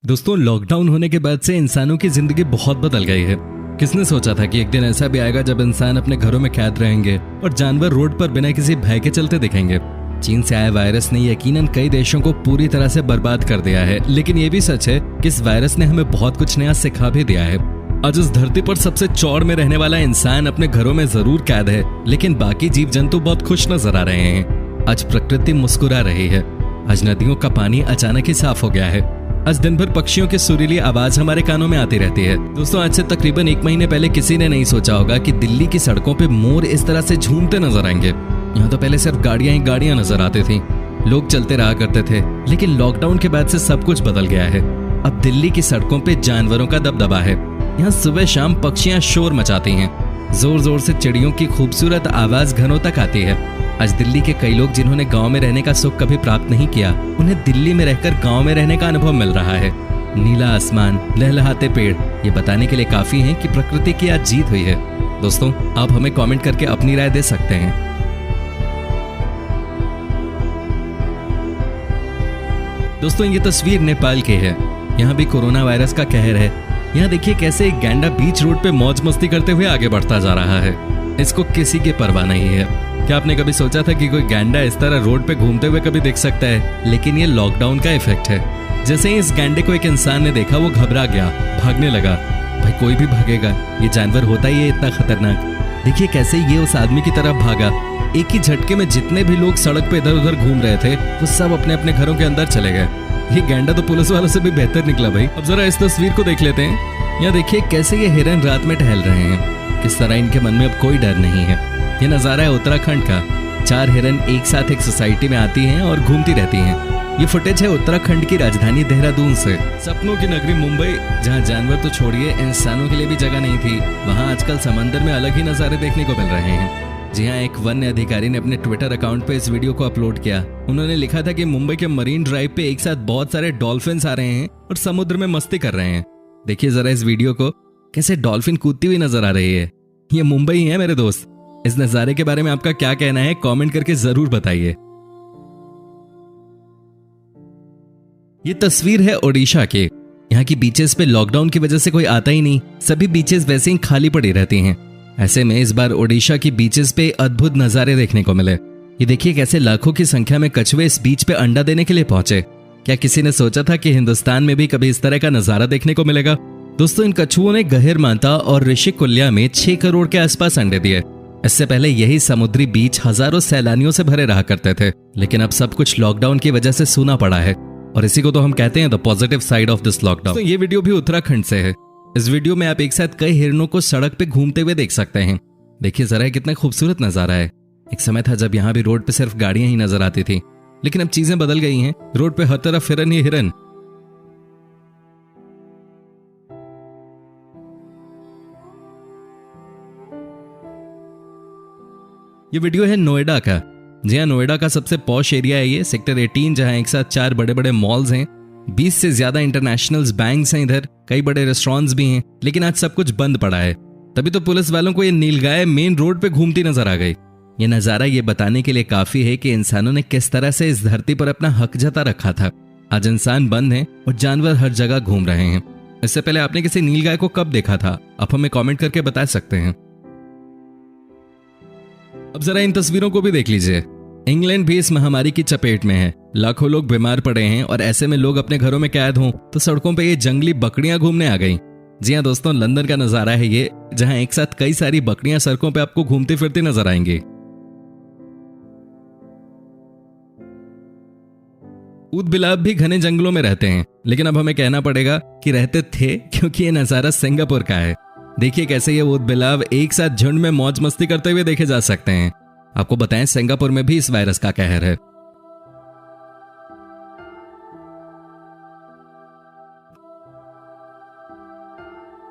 दोस्तों, लॉकडाउन होने के बाद से इंसानों की जिंदगी बहुत बदल गई है। किसने सोचा था कि एक दिन ऐसा भी आएगा जब इंसान अपने घरों में कैद रहेंगे और जानवर रोड पर बिना किसी भय के चलते दिखेंगे। चीन से आए वायरस ने यकीनन कई देशों को पूरी तरह से बर्बाद कर दिया है, लेकिन ये भी सच है कि इस वायरस ने हमें बहुत कुछ नया सिखा भी दिया है। आज इस धरती पर सबसे चौड़ में रहने वाला इंसान अपने घरों में जरूर कैद है, लेकिन बाकी जीव जंतु बहुत खुश नजर आ रहे हैं। आज प्रकृति मुस्कुरा रही है। आज नदियों का पानी अचानक ही साफ हो गया है। आज दिन भर पक्षियों की सुरीली आवाज हमारे कानों में आती रहती है। दोस्तों, आज से तकरीबन 1 महीने पहले किसी ने नहीं सोचा होगा कि दिल्ली की सड़कों पे मोर इस तरह से झूमते नजर आएंगे। यहाँ तो पहले सिर्फ गाड़ियां ही गाड़ियां नजर आती थी, लोग चलते रहा करते थे, लेकिन लॉकडाउन के बाद से सब कुछ बदल गया है। अब दिल्ली की सड़कों पे जानवरों का दबदबा है। यहाँ सुबह शाम पक्षियां शोर मचाती हैं, जोर जोर से चिड़ियों की खूबसूरत आवाज घरों तक आती है। आज दिल्ली के कई लोग जिन्होंने गांव में रहने का सुख कभी प्राप्त नहीं किया, उन्हें दिल्ली में रहकर गांव में रहने का अनुभव मिल रहा है। नीला आसमान, लहलहाते पेड़, ये बताने के लिए काफी हैं कि प्रकृति की आज जीत हुई है। दोस्तों, आप हमें कमेंट करके अपनी राय दे सकते हैं। दोस्तों, ये तस्वीर नेपाल की है। यहाँ भी कोरोना वायरस का कहर है। यहाँ देखिए कैसे एक गैंडा बीच रोड पे मौज मस्ती करते हुए आगे बढ़ता जा रहा है। इसको किसी की परवाह नहीं है। क्या आपने कभी सोचा था कि कोई गैंडा इस तरह रोड पे घूमते हुए कभी देख सकता है? लेकिन ये लॉकडाउन का इफेक्ट है। जैसे ही इस गैंडे को एक इंसान ने देखा, वो घबरा गया, भागने लगा। भाई, कोई भी भागेगा, ये जानवर होता ही है इतना खतरनाक। देखिए कैसे ये उस आदमी की तरफ भागा। एक ही झटके में जितने भी लोग सड़क पे इधर उधर घूम रहे थे, वो सब अपने अपने घरों के अंदर चले गए। ये गैंडा तो पुलिस वालों से भी बेहतर निकला भाई। अब जरा इस तस्वीर को देख लेते हैं। यहाँ देखिए कैसे ये हिरन रात में टहल रहे हैं। किस तरह इनके मन में अब कोई डर नहीं है। ये नजारा है उत्तराखंड का। 4 हिरन एक साथ एक सोसाइटी में आती हैं और घूमती रहती हैं। ये फुटेज है उत्तराखंड की राजधानी देहरादून से। सपनों की नगरी मुंबई, जहां जानवर तो छोड़िए, इंसानों के लिए भी जगह नहीं थी, वहां आजकल समंदर में अलग ही नजारे देखने को मिल रहे हैं। जी हाँ, एक वन्य अधिकारी ने अपने ट्विटर अकाउंट पे इस वीडियो को अपलोड किया। उन्होंने लिखा था कि मुंबई के मरीन ड्राइव पे एक साथ बहुत सारे डॉल्फिन्स आ रहे हैं और समुद्र में मस्ती कर रहे हैं। देखिए जरा इस वीडियो को, कैसे डॉल्फिन कूदती हुई नजर आ रही है। ये मुंबई है मेरे दोस्त। इस नजारे के बारे में आपका क्या कहना है, कमेंट करके जरूर बताइए। ये तस्वीर है ओडिशा की। यहाँ की बीचेस पे लॉकडाउन की वजह से कोई आता ही नहीं, सभी बीचेस वैसे ही खाली पड़ी रहती हैं। ऐसे में इस बार ओडिशा की बीचेस पे अद्भुत नजारे देखने को मिले। ये देखिए कैसे लाखों की संख्या में कछुए इस बीच पे अंडा देने के लिए पहुंचे। क्या किसी ने सोचा था कि हिंदुस्तान में भी कभी इस तरह का नजारा देखने को मिलेगा? दोस्तों, इन कछुओं ने गहिरमाता और ऋषिकुल्या में 6 करोड़ के आसपास अंडे दिए। इससे पहले यही समुद्री बीच हजारों सैलानियों से भरे रहा करते थे, लेकिन अब सब कुछ लॉकडाउन की वजह से सूना पड़ा है। और इसी को तो हम कहते हैं the positive side of this lockdown. तो ये वीडियो भी उत्तराखंड से है। इस वीडियो में आप एक साथ कई हिरणों को सड़क पे घूमते हुए देख सकते हैं। देखिए जरा कितना खूबसूरत नजारा है। एक समय था जब यहाँ भी रोड पे सिर्फ गाड़ियां ही नजर आती थी, लेकिन अब चीजें बदल गई हैं। रोड पे हर तरफ हिरन ही हिरन। ये वीडियो है नोएडा का। जी हाँ, नोएडा का सबसे पॉश एरिया है ये, सेक्टर 18, जहां एक साथ 4 बड़े बड़े मॉल्स हैं, 20 से ज्यादा इंटरनेशनल बैंक्स हैं, इधर कई बड़े रेस्टोरेंट्स भी हैं, लेकिन आज सब कुछ बंद पड़ा है। तभी तो पुलिस वालों को ये नीलगाय मेन रोड पे घूमती नजर आ गई। ये नजारा ये बताने के लिए काफी है कि इंसानों ने किस तरह से इस धरती पर अपना हक जता रखा था। आज इंसान बंद है और जानवर हर जगह घूम रहे हैं। इससे पहले आपने किसी नीलगाय को कब देखा था? आप हमें कॉमेंट करके बता सकते हैं। अब जरा इन तस्वीरों को भी देख लीजिए। इंग्लैंड भी इस महामारी की चपेट में है। लाखों लोग बीमार पड़े हैं और ऐसे में लोग अपने घरों में कैद हों तो सड़कों पे ये जंगली बकरियां घूमने आ गईं। जी हाँ दोस्तों, लंदन का नजारा है ये, जहां एक साथ कई सारी बकरियां सड़कों पे आपको घूमती फिरती नजर आएंगी। ऊद बिलाव भी घने जंगलों में रहते हैं, लेकिन अब हमें कहना पड़ेगा कि रहते थे, क्योंकि ये नजारा सिंगापुर का है। देखिए कैसे ये ऊद बिलाव एक साथ झुंड में मौज मस्ती करते हुए देखे जा सकते हैं। आपको बताएं, सिंगापुर में भी इस वायरस का कहर है।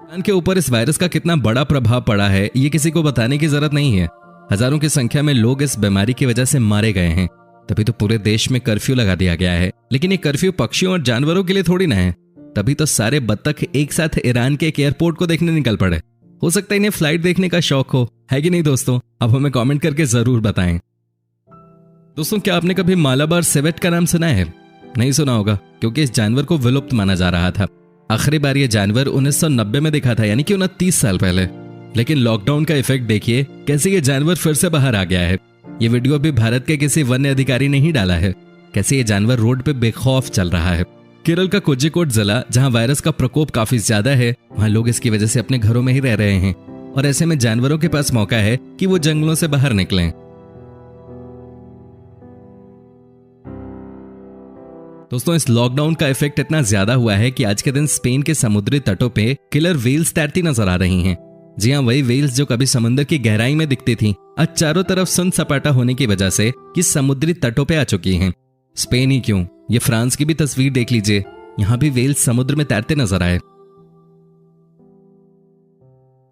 इंसान के ऊपर इस वायरस का कितना बड़ा प्रभाव पड़ा है, ये किसी को बताने की जरूरत नहीं है। हजारों की संख्या में लोग इस बीमारी की वजह से मारे गए हैं। तभी तो पूरे देश में कर्फ्यू लगा दिया गया है। लेकिन ये कर्फ्यू पक्षियों और जानवरों के लिए थोड़ी ना है। तभी तो सारे बत्तख एक साथ ईरान के एक एयरपोर्ट को देखने निकल पड़े। हो सकता है इन्हें फ्लाइट देखने का शौक हो, है कि नहीं दोस्तों? अब हमें कमेंट करके जरूर बताएं। दोस्तों, क्या आपने कभी मालाबार सिवेट का नाम सुना है? नहीं सुना होगा, क्योंकि इस जानवर को विलुप्त माना जा रहा था। आखिरी बार यह जानवर 1990 में दिखा था, यानी कि 29 साल पहले। लेकिन लॉकडाउन का इफेक्ट देखिए कैसे ये जानवर फिर से बाहर आ गया है। ये वीडियो भी भारत के किसी वन्य अधिकारी ने ही डाला है, कैसे ये जानवर रोड पे बेखौफ चल रहा है। केरल का कोझिकोड जिला, जहां वायरस का प्रकोप काफी ज्यादा है, वहां लोग इसकी वजह से अपने घरों में ही रह रहे हैं और ऐसे में जानवरों के पास मौका है कि वो जंगलों से बाहर निकलें। दोस्तों, इस लॉकडाउन का इफेक्ट इतना ज्यादा हुआ है कि आज के दिन स्पेन के समुद्री तटों पे किलर व्हेल्स तैरती नजर आ रही हैं। जी हाँ, वही व्हेल्स जो कभी समुद्र की गहराई में दिखती थी, आज चारों तरफ सुन सपाटा होने की वजह से ये समुद्री तटों पे आ चुकी हैं। स्पेन ही क्यों, ये फ्रांस की भी तस्वीर देख लीजिए, यहां भी व्हेल्स समुद्र में तैरते नजर आए।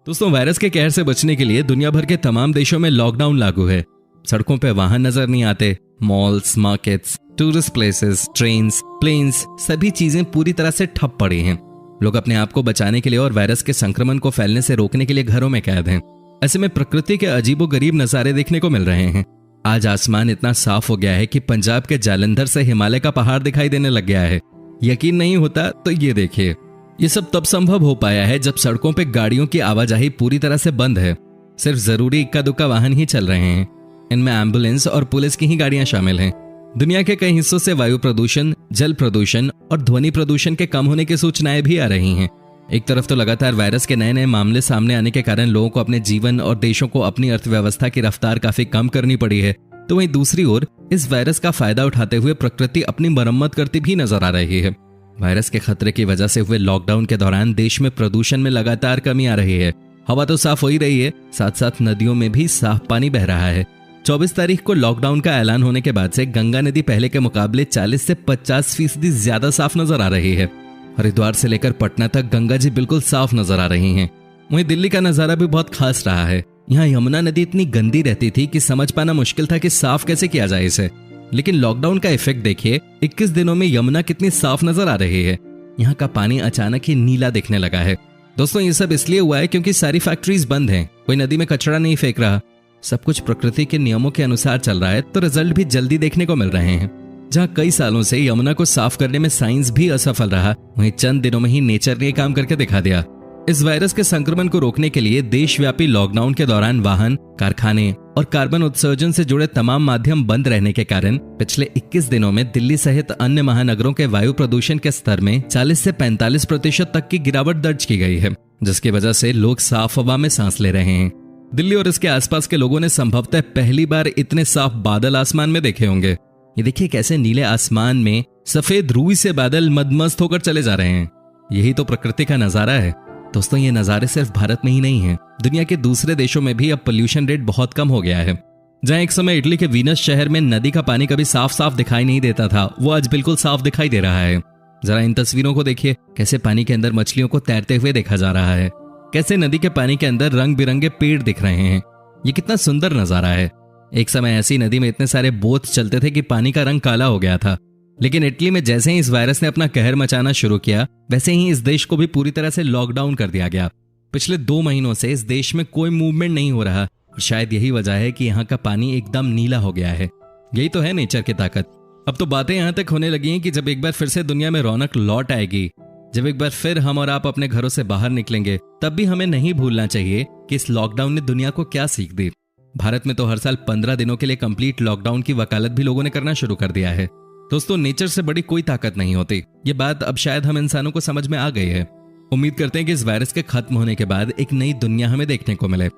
दोस्तों, वायरस के कहर से बचने के लिए दुनिया भर के तमाम देशों में लॉकडाउन लागू है। सड़कों पे वाहन नजर नहीं आते, malls, markets, tourist places, trains, planes, सभी चीजें पूरी तरह से ठप पड़ी हैं। लोग अपने आप को बचाने के लिए और वायरस के संक्रमण को फैलने से रोकने के लिए घरों में कैद हैं। ऐसे में प्रकृति के अजीबोगरीब नजारे देखने को मिल रहे हैं। आज आसमान इतना साफ हो गया है कि पंजाब के जालंधर से हिमालय का पहाड़ दिखाई देने लग गया है। यकीन नहीं होता तो ये देखिए। ये सब तब संभव हो पाया है जब सड़कों पे गाड़ियों की आवाजाही पूरी तरह से बंद है। सिर्फ जरूरी इक्का दुक्का वाहन ही चल रहे हैं। इनमें एम्बुलेंस और पुलिस की ही गाड़ियां शामिल हैं। दुनिया के कई हिस्सों से वायु प्रदूषण, जल प्रदूषण और ध्वनि प्रदूषण के कम होने की सूचनाएं भी आ रही हैं। एक तरफ तो लगातार वायरस के नए नए मामले सामने आने के कारण लोगों को अपने जीवन और देशों को अपनी अर्थव्यवस्था की रफ्तार काफी कम करनी पड़ी है, तो वहीं दूसरी ओर इस वायरस का फायदा उठाते हुए प्रकृति अपनी मरम्मत करती भी नजर आ रही है। वायरस के खतरे की वजह से हुए लॉकडाउन के दौरान देश में प्रदूषण में लगातार कमी आ रही है। हवा तो साफ हो ही रही है, साथ साथ नदियों में भी साफ पानी बह रहा है। 24 तारीख को लॉकडाउन का ऐलान होने के बाद से गंगा नदी पहले के मुकाबले 40 से 50% ज्यादा साफ नजर आ रही है। हरिद्वार से लेकर पटना तक गंगा जी बिल्कुल साफ नजर आ रही हैं। वहीं दिल्ली का नजारा भी बहुत खास रहा है। यहाँ यमुना नदी इतनी गंदी रहती थी कि समझ पाना मुश्किल था कि साफ कैसे किया जाए इसे। लेकिन लॉकडाउन का इफेक्ट देखिए, 21 दिनों में यमुना कितनी साफ नजर आ रही है। यहाँ का पानी अचानक ही नीला दिखने लगा है। दोस्तों, ये सब इसलिए हुआ है क्योंकि सारी फैक्ट्रीज बंद हैं, कोई नदी में कचरा नहीं फेंक रहा, सब कुछ प्रकृति के नियमों के अनुसार चल रहा है, तो रिजल्ट भी जल्दी देखने को मिल रहे हैं। जहां कई सालों से यमुना को साफ करने में साइंस भी असफल रहा, वहीं चंद दिनों में ही नेचर ने काम करके दिखा दिया। इस वायरस के संक्रमण को रोकने के लिए देशव्यापी लॉकडाउन के दौरान वाहन, कारखाने और कार्बन उत्सर्जन से जुड़े तमाम माध्यम बंद रहने के कारण पिछले 21 दिनों में दिल्ली सहित अन्य महानगरों के वायु प्रदूषण के स्तर में 40 से 45% तक की गिरावट दर्ज की गई है, जिसकी वजह से लोग साफ हवा में सांस ले रहे हैं। दिल्ली और इसके आसपास के लोगों ने संभवतः पहली बार इतने साफ बादल आसमान में देखे होंगे। ये देखिए कैसे नीले आसमान में सफेद रूई से बादल मदमस्त होकर चले जा रहे हैं। यही तो प्रकृति का नजारा है। दोस्तों, ये नजारे सिर्फ भारत में ही नहीं है, दुनिया के दूसरे देशों में भी अब पोल्यूशन रेट बहुत कम हो गया है। जहां एक समय इटली के वीनस शहर में नदी का पानी कभी साफ साफ दिखाई नहीं देता था, वो आज बिल्कुल साफ दिखाई दे रहा है। जरा इन तस्वीरों को देखिए, कैसे पानी के अंदर मछलियों को तैरते हुए देखा जा रहा है, कैसे नदी के पानी के अंदर रंग बिरंगे पेड़ दिख रहे हैं। ये कितना सुंदर नजारा है। एक समय ऐसी नदी में इतने सारे बोट चलते थे कि पानी का रंग काला हो गया था। लेकिन इटली में जैसे ही इस वायरस ने अपना कहर मचाना शुरू किया, वैसे ही इस देश को भी पूरी तरह से लॉकडाउन कर दिया गया। पिछले 2 महीनों से इस देश में कोई मूवमेंट नहीं हो रहा और शायद यही वजह है कि यहाँ का पानी एकदम नीला हो गया है। यही तो है नेचर की ताकत। अब तो बातें यहाँ तक होने लगी हैं कि जब एक बार फिर से दुनिया में रौनक लौट आएगी, जब एक बार फिर हम और आप अपने घरों से बाहर निकलेंगे, तब भी हमें नहीं भूलना चाहिए कि इस लॉकडाउन ने दुनिया को क्या सीख दी। भारत में तो हर साल 15 दिनों के लिए कंप्लीट लॉकडाउन की वकालत भी लोगों ने करना शुरू कर दिया है। दोस्तों, नेचर से बड़ी कोई ताकत नहीं होती। ये बात अब शायद हम इंसानों को समझ में आ गई है। उम्मीद करते हैं कि इस वायरस के खत्म होने के बाद एक नई दुनिया हमें देखने को मिले।